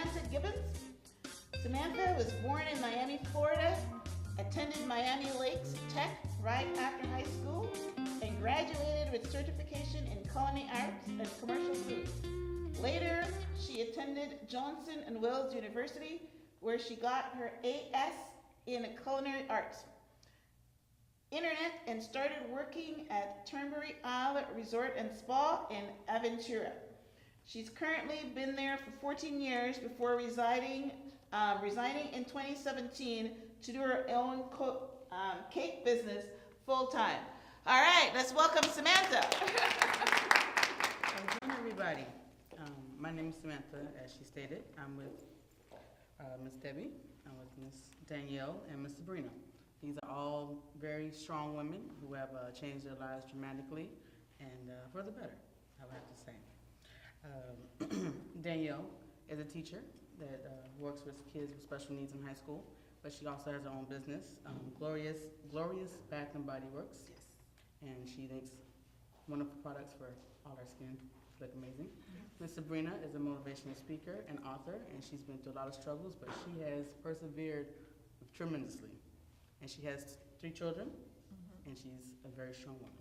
Samantha Gibbons. Samantha was born in Miami, Florida, attended Miami Lakes Tech right after high school, and graduated with certification in culinary arts and commercial food. Later, she attended Johnson and Wales University, where she got her AS in culinary arts, internet, and started working at Turnberry Isle Resort and Spa in Aventura. She's currently been there for 14 years before resigning in 2017 to do her own cake business full time. All right, let's welcome Samantha. Hello, everybody. My name is Samantha, as she stated. I'm with Miss Debbie, I'm with Miss Danielle, and Miss Sabrena. These are all very strong women who have changed their lives dramatically and for the better, I would have to say. Danielle is a teacher that works with kids with special needs in high school, but she also has her own business, Glorious Bath and Body Works. Yes. And she makes wonderful products for all our skin. Look amazing. Miss Sabrena is a motivational speaker and author, and she's been through a lot of struggles, but she has persevered tremendously. And she has 3 children, and she's a very strong woman.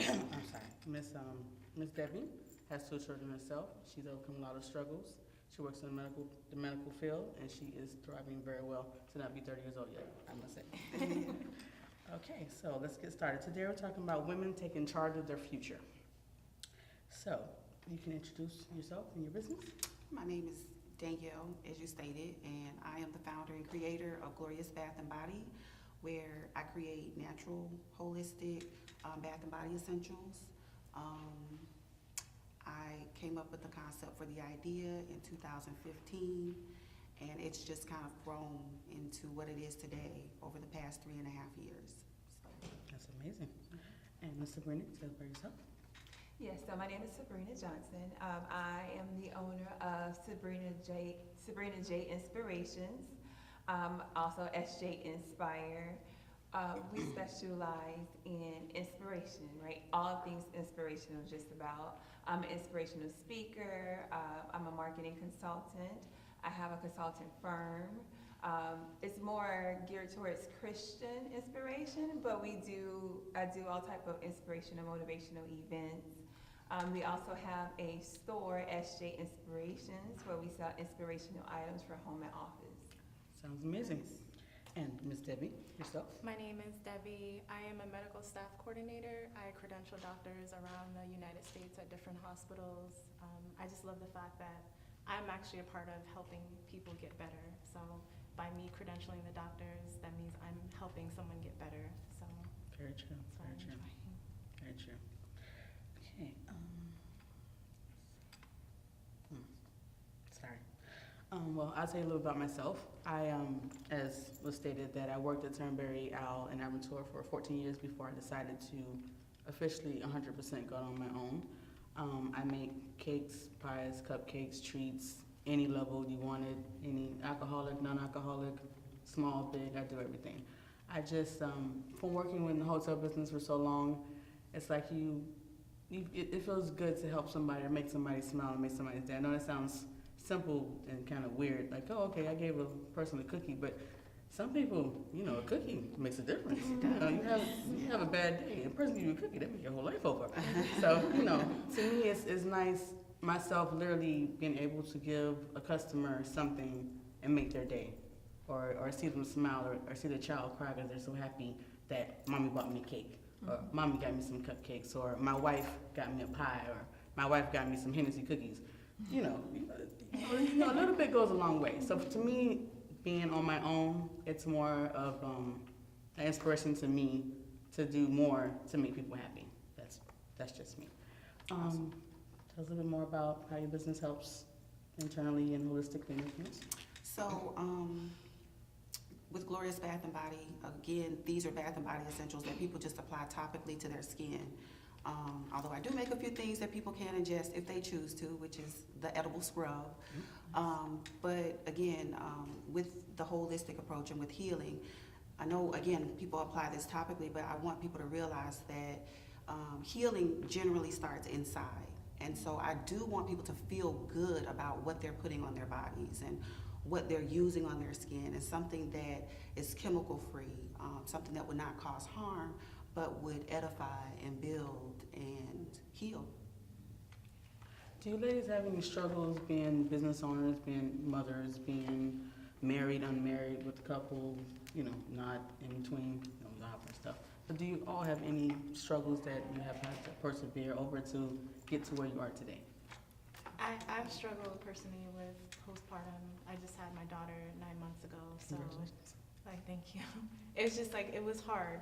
I'm sorry. Miss Debbie has 2 children herself. She's overcome a lot of struggles. She works in the medical field, and she is thriving very well to not be 30 years old yet, I must say. Okay, so let's get started. Today we're talking about women taking charge of their future. So, you can introduce yourself and your business. My name is Danielle, as you stated, and I am the founder and creator of Glorious Bath and Body, where I create natural, holistic bath and body essentials. I came up with the concept for the idea in 2015, and it's just kind of grown into what it is today over the past 3.5 years. So. That's amazing. And Ms. Sabrena, tell us about yourself. Yes, so my name is Sabrena Johnson. I am the owner of Sabrena J Inspirations, also SJ Inspire. We specialize in inspiration, right? All things inspirational, just about. I'm an inspirational speaker. I'm a marketing consultant. I have a consultant firm. It's more geared towards Christian inspiration, but I do all type of inspirational, motivational events. We also have a store, SJ Inspirations, where we sell inspirational items for home and office. Sounds amazing. And Miss Debbie, yourself? My name is Debbie. I am a medical staff coordinator. I credential doctors around the United States at different hospitals. I just love the fact that I'm actually a part of helping people get better. So by me credentialing the doctors, that means I'm helping someone get better. So Very true. that's what Very I true. enjoy. Very true. Okay. Sorry. Well, I'll tell you a little about myself. I, as was stated, that I worked at Turnberry Owl in Aventura for 14 years before I decided to officially 100% go on my own. I make cakes, pies, cupcakes, treats, any level you wanted, any alcoholic, non-alcoholic, small, big, I do everything. I just, from working in the hotel business for so long, it's like it feels good to help somebody or make somebody smile and make somebody's day. I know that sounds simple and kind of weird, like, oh, okay, I gave a person a cookie, but some people, a cookie makes a difference. You have a bad day, a person gives you a cookie, that makes your whole life over. So, to me, it's nice, myself literally being able to give a customer something and make their day, or see them smile, or see the child cry because they're so happy that mommy bought me cake, or mommy got me some cupcakes, or my wife got me a pie, or my wife got me some Hennessy cookies. A little bit goes a long way. So to me, being on my own, it's more of an inspiration to me to do more to make people happy. That's just me. Awesome. Tell us a little bit more about how your business helps internally and holistically in your business. So, with Glorious Bath and Body, again, these are bath and body essentials that people just apply topically to their skin. Although I do make a few things that people can ingest if they choose to, which is the edible scrub. But again, with the holistic approach and with healing, I know, again, people apply this topically, but I want people to realize that healing generally starts inside. And so I do want people to feel good about what they're putting on their bodies and what they're using on their skin, and something that is chemical free, something that would not cause harm, but would edify and build and heal. Do you ladies have any struggles being business owners, being mothers, being married, unmarried, with a couple, not in between, job and stuff? But do you all have any struggles that you have had to persevere over to get to where you are today? I've struggled personally with postpartum. I just had my daughter 9 months ago, so Congratulations. thank you. It was just it was hard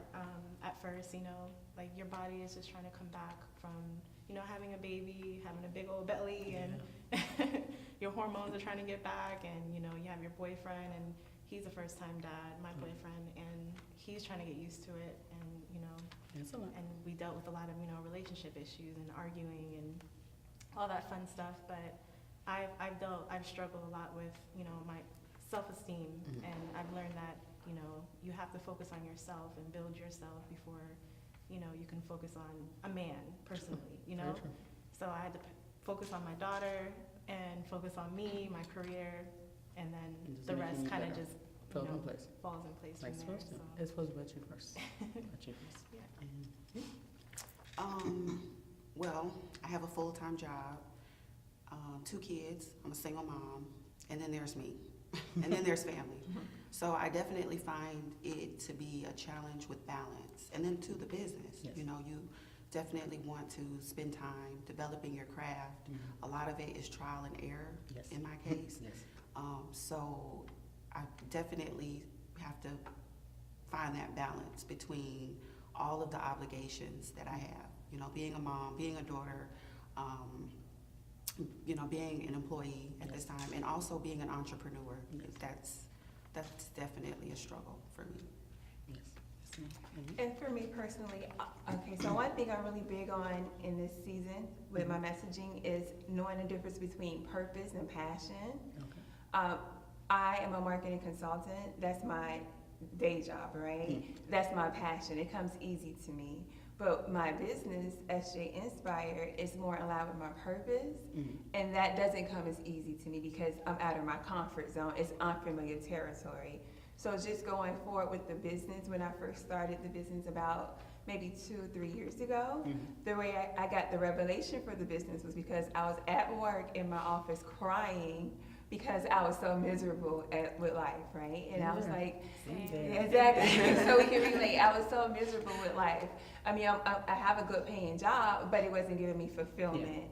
at first, your body is just trying to come back from, having a baby, having a big old belly, and your hormones are trying to get back, and you have your boyfriend, and he's a first-time dad, my boyfriend, and he's trying to get used to it, and That's a lot. and we dealt with a lot of relationship issues and arguing and all that fun stuff. But I've struggled a lot with my self-esteem, and I've learned that you have to focus on yourself and build yourself before you can focus on a man personally. Very true. So I had to focus on my daughter and focus on me, my career, and then And just the making rest you kind of better. just Fell in place. falls in place Like it's from there. supposed to. So. It's supposed to be about you first. About you first. Yeah. And Well, I have a full-time job, 2 kids, I'm a single mom, and then there's me, and then there's family. So I definitely find it to be a challenge with balance. And then to the business, Yes. you definitely want to spend time developing your craft. A lot of it is trial and error Yes. in my case. Yes. So I definitely have to find that balance between all of the obligations that I have. Being a mom, being a daughter, being an employee at this time, and also being an entrepreneur. Yes. That's definitely a struggle for me. Yes. Yes, ma'am. And And for me personally, okay, so one thing I'm really big on in this season with my messaging is knowing the difference between purpose and passion. okay. I am a marketing consultant. That's my day job, right? That's my passion. It comes easy to me. But my business, SJ Inspire, is more aligned with my purpose, and that doesn't come as easy to me because I'm out of my comfort zone. It's unfamiliar territory. So just going forward with the business, when I first started the business about maybe 2 or 3 years ago, the way I got the revelation for the business was because I was at work in my office crying because I was so miserable with life, right? And I was like, Same. exactly. So we can relate. I was so miserable with life. I mean, I have a good paying job, but it wasn't giving me fulfillment.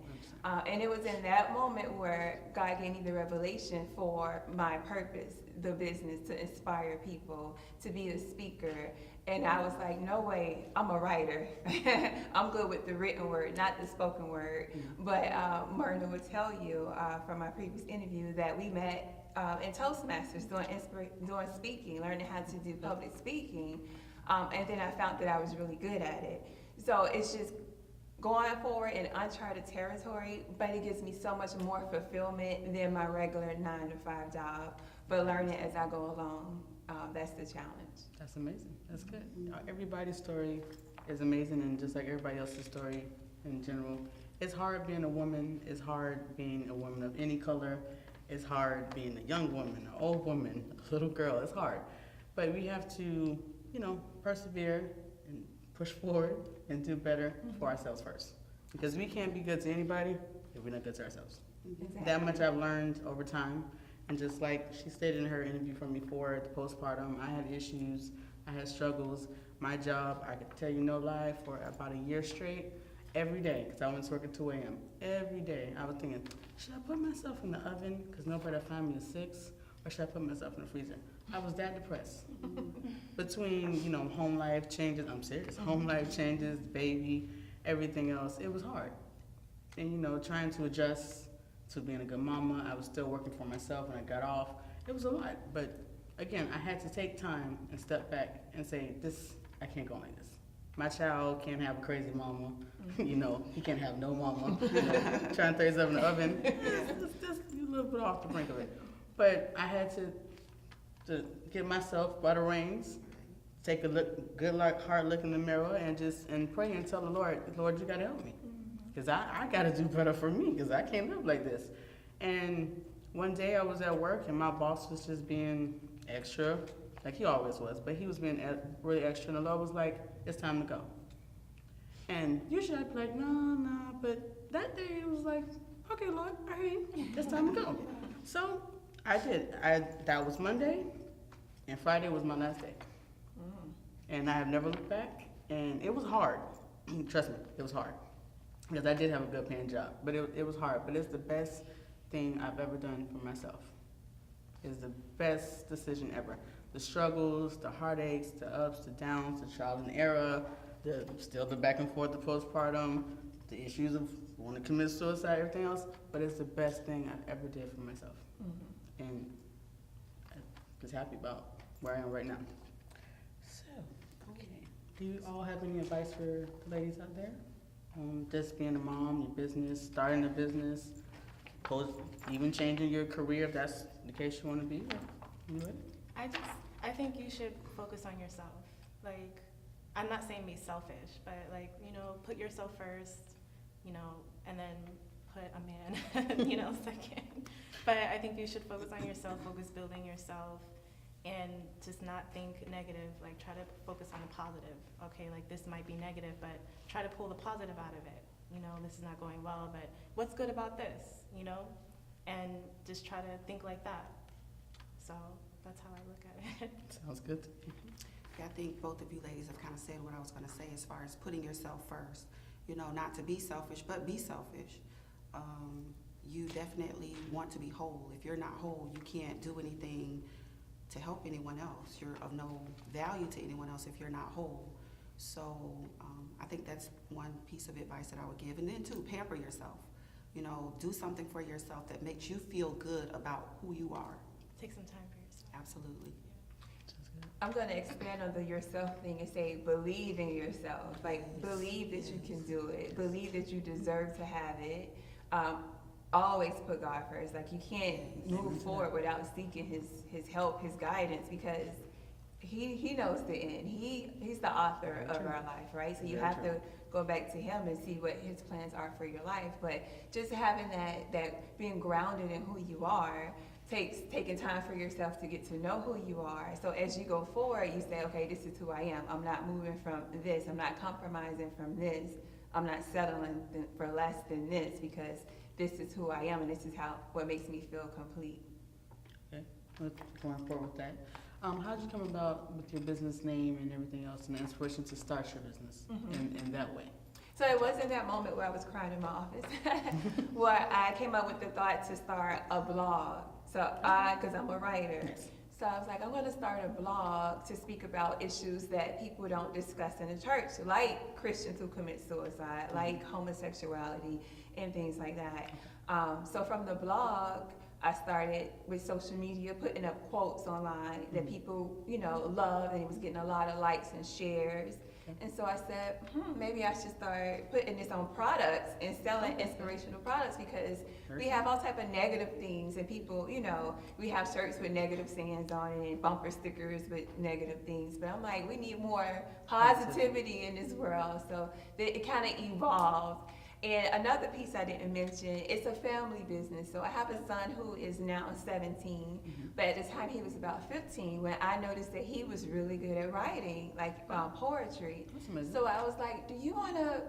And it was in that moment where God gave me the revelation for my purpose, the business, to inspire people, to be a speaker. And I was like, no way, I'm a writer. I'm good with the written word, not the spoken word. But Myrna would tell you from my previous interview that we met in Toastmasters doing speaking, learning how to do public speaking. And then I found that I was really good at it. So it's just going forward in uncharted territory, but it gives me so much more fulfillment than my regular 9-to-5 job. But learning as I go along, that's the challenge. That's amazing. That's good. Everybody's story is amazing, and just like everybody else's story in general, it's hard being a woman. It's hard being a woman of any color. It's hard being a young woman, an old woman, a little girl. It's hard. But we have to, persevere and push forward and do better for ourselves first. Because we can't be good to anybody if we're not good to ourselves. Exactly. That much I've learned over time. And just like she stated in her interview from before, the postpartum, I had issues, I had struggles. My job, I could tell you no lie, for about a year straight, every day, because I went to work at 2 a.m. Every day, I was thinking, should I put myself in the oven because nobody will find me at 6, or should I put myself in the freezer? I was that depressed. Between, home life changes, I'm serious, home life changes, baby, everything else, it was hard. And, trying to adjust to being a good mama, I was still working for myself when I got off. It was a lot, but again, I had to take time and step back and say, I can't go like this. My child can't have a crazy mama, he can't have no mama, trying to throw yourself in the oven. It's just a little bit off the brink of it. But I had to get myself by the reins, take a hard look in the mirror, and pray and tell the Lord, you gotta help me. because I got to do better for me because I can't live like this. And one day I was at work and my boss was just being extra, like he always was, but he was being really extra, and the Lord was like, it's time to go. And usually I'd be like, no, but that day it was like, okay, Lord, all right, it's time to go. So I did. That was Monday, and Friday was my last day. And I have never looked back, and it was hard. Trust me, it was hard. Because I did have a good paying job, but it was hard. But it's the best thing I've ever done for myself. It's the best decision ever. The struggles, the heartaches, the ups, the downs, the trial and error, the back and forth, the postpartum, the issues of wanting to commit suicide, everything else. But it's the best thing I've ever did for myself. And I'm just happy about where I am right now. So, okay. Do you all have any advice for the ladies out there? Just being a mom, your business, starting a business, even changing your career if that's the case you want to be. I think you should focus on yourself. Like, I'm not saying be selfish, but like, put yourself first, and then put a man, second. But I think you should focus on yourself, focus building yourself, and just not think negative. Like, try to focus on the positive. Okay, like this might be negative, but try to pull the positive out of it. This is not going well, but what's good about this, and just try to think like that. So that's how I look at it. Sounds good. Yeah, I think both of you ladies have kind of said what I was going to say as far as putting yourself first. Not to be selfish, but be selfish. You definitely want to be whole. If you're not whole, you can't do anything to help anyone else. You're of no value to anyone else if you're not whole. So I think that's one piece of advice that I would give. And then too, pamper yourself. Do something for yourself that makes you feel good about who you are. Take some time for yourself. Absolutely. I'm going to expand on the yourself thing and say believe in yourself. Like, believe that you can do it. Believe that you deserve to have it. Always put God first. Like, you can't move forward without seeking his help, his guidance, because he knows the end. He's the author of our life, right? So you have to go back to him and see what his plans are for your life. But just having that being grounded in who you are takes taking time for yourself to get to know who you are. So as you go forward, you say, okay, this is who I am. I'm not moving from this. I'm not compromising from this. I'm not settling for less than this, because this is who I am, and this is what makes me feel complete. Okay, let's go on forward with that. How did you come about with your business name and everything else, and the inspiration to start your business in that way? So it wasn't that moment where I was crying in my office, where I came up with the thought to start a blog. So because I'm a writer. Yes. So I was like, I'm going to start a blog to speak about issues that people don't discuss in the church, like Christians who commit suicide, like homosexuality, and things like that. So from the blog, I started with social media, putting up quotes online that people, loved, and it was getting a lot of likes and shares. And so I said, maybe I should start putting this on products and selling inspirational products, because we have all type of negative things, and people, we have shirts with negative sayings on it and bumper stickers with negative things. But I'm like, we need more positivity in this world. So it kind of evolved. And another piece I didn't mention, it's a family business. So I have a son who is now 17, but at the time he was about 15 when I noticed that he was really good at writing, like poetry. So I was like, do you want to,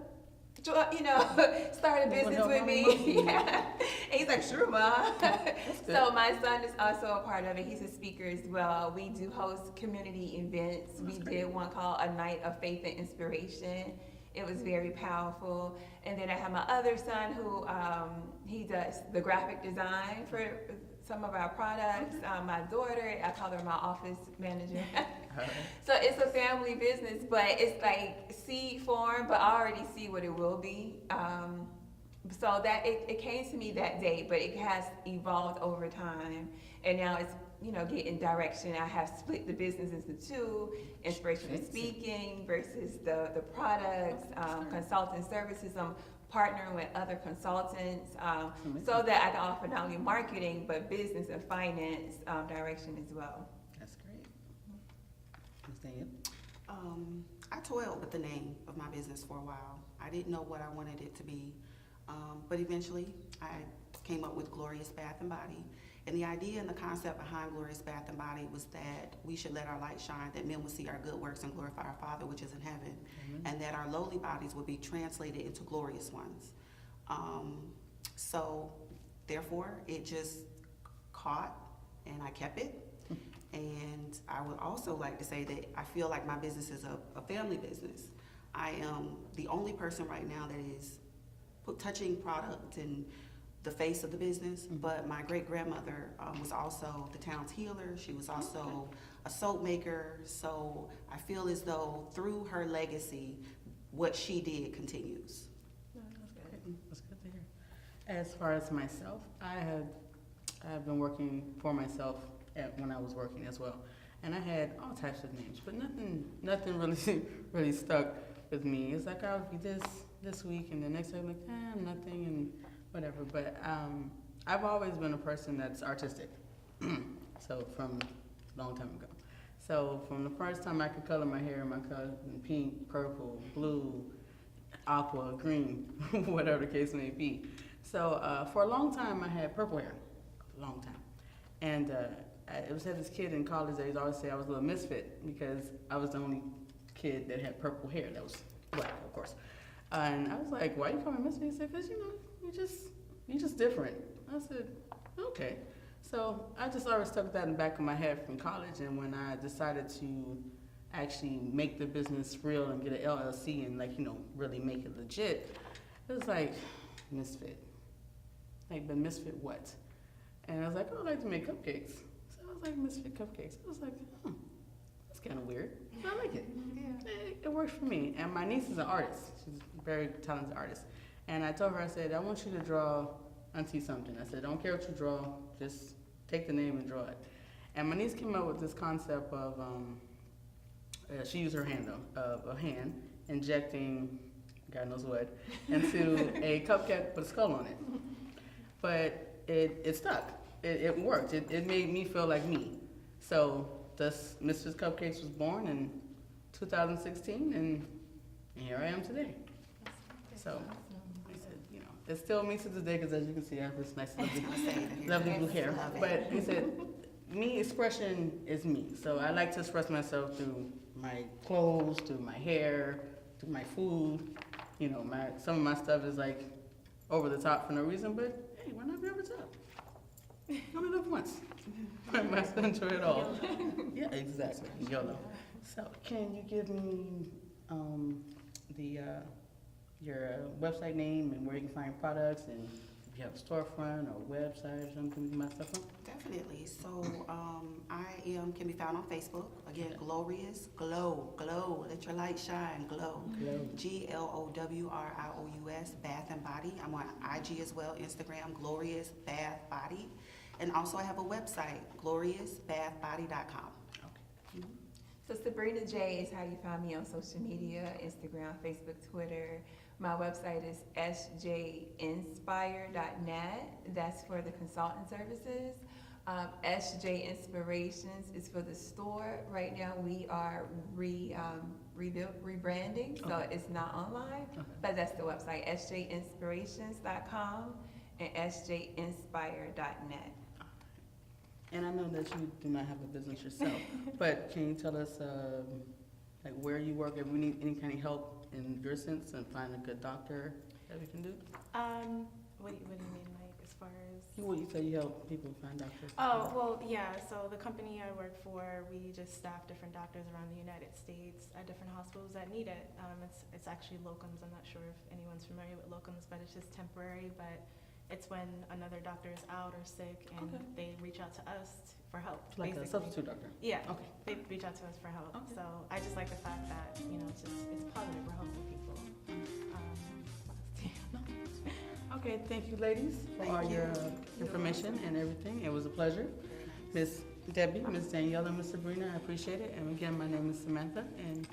start a business with me? Yeah. And he's like, sure, Mom. So my son is also a part of it. He's a speaker as well. We do host community events. We did one called A Night of Faith and Inspiration. It was very powerful. And then I have my other son who, he does the graphic design for some of our products. My daughter, I call her my office manager. So it's a family business, but it's like seed form, but I already see what it will be. So that it came to me that day, but it has evolved over time. And now it's, getting direction. I have split the business into two: inspirational speaking versus the products, consulting services. I'm partnering with other consultants so that I can offer not only marketing, but business and finance direction as well. That's great. Ms. Danielle? I toiled with the name of my business for a while. I didn't know what I wanted it to be. But eventually, I came up with Glorious Bath and Body. And the idea and the concept behind Glorious Bath and Body was that we should let our light shine, that men will see our good works and glorify our Father which is in heaven, and that our lowly bodies will be translated into glorious ones. So therefore, it just caught, and I kept it. And I would also like to say that I feel like my business is a family business. I am the only person right now that is touching product and the face of the business, but my great-grandmother was also the town's healer. She was also a soap maker. So I feel as though through her legacy, what she did continues. That's good to hear. As far as myself, I've been working for myself when I was working as well, and I had all types of names, but nothing really stuck with me. It's like I'll be this week, and the next week I'm like nothing and whatever. But I've always been a person that's artistic, so from a long time ago. So from the first time I could color my hair, my color pink, purple, blue, aqua, green, whatever the case may be. So for a long time I had purple hair, a long time, and it was had this kid in college that used to always say I was a little misfit because I was the only kid that had purple hair that was black, of course. And I was like, "Why you call me misfit?" He said, "Cause you're just different." I said, "Okay." So I just always stuck that in the back of my head from college, and when I decided to actually make the business real and get an LLC and really make it legit, it was like misfit. Like, but misfit what? And I was like, "Oh, I like to make cupcakes." So I was like, misfit cupcakes. I was like, that's kind of weird. But I like it. Yeah. It works for me. And my niece is an artist. She's a very talented artist. And I told her, I said, "I want you to draw Auntie something." I said, "Don't care what you draw, just take the name and draw it." And my niece came up with this concept of, she used her hand though, of a hand injecting, God knows what, into a cupcake with a skull on it. But it stuck. It worked. It made me feel like me. So thus Mrs. Cupcakes was born in 2016, and here I am today. So I said, it's still me to this day, because as you can see, I have this nice, lovely blue hair. But he said, me expression is me. So I like to express myself through my clothes, through my hair, through my food. Some of my stuff is like over the top for no reason, but hey, why not be over the top? Only live once. I must enjoy it all. Yeah, exactly. YOLO. So can you give me your website name and where you can find products, and if you have a storefront or website or something to my stuff on? Definitely. So I can be found on Facebook. Again, Glorious Glow. Let your light shine. Glow. GLOWRIOUS Bath and Body. I'm on IG as well, Instagram, Glorious Bath Body. And also I have a website, gloriousbathbody.com. Okay. So Sabrena J is how you find me on social media, Instagram, Facebook, Twitter. My website is sjinspire.net. That's for the consultant services. SJ Inspirations is for the store. Right now we are rebranding, so it's not online, but that's the website, sjinspirations.com and sjinspire.net. And I know that you do not have a business yourself, but can you tell us where you work, if we need any kind of help in your sense and find a good doctor that we can do? What do you mean, like, as far as? Well, you say you help people find doctors. Oh, well, yeah, so the company I work for, we just staff different doctors around the United States at different hospitals that need it. It's actually locums. I'm not sure if anyone's familiar with locums, but it's just temporary, but it's when another doctor is out or sick and they reach out to us for help. Like basically. a substitute doctor? Yeah. Okay. They reach out to us for help. Okay. So I just like the fact that, it's positive. We're helping people. Okay, thank you, ladies, for all your information and everything. It was a pleasure. Miss Debbie, Miss Danielle, and Miss Sabrena, I appreciate it. And again, my name is Samantha, and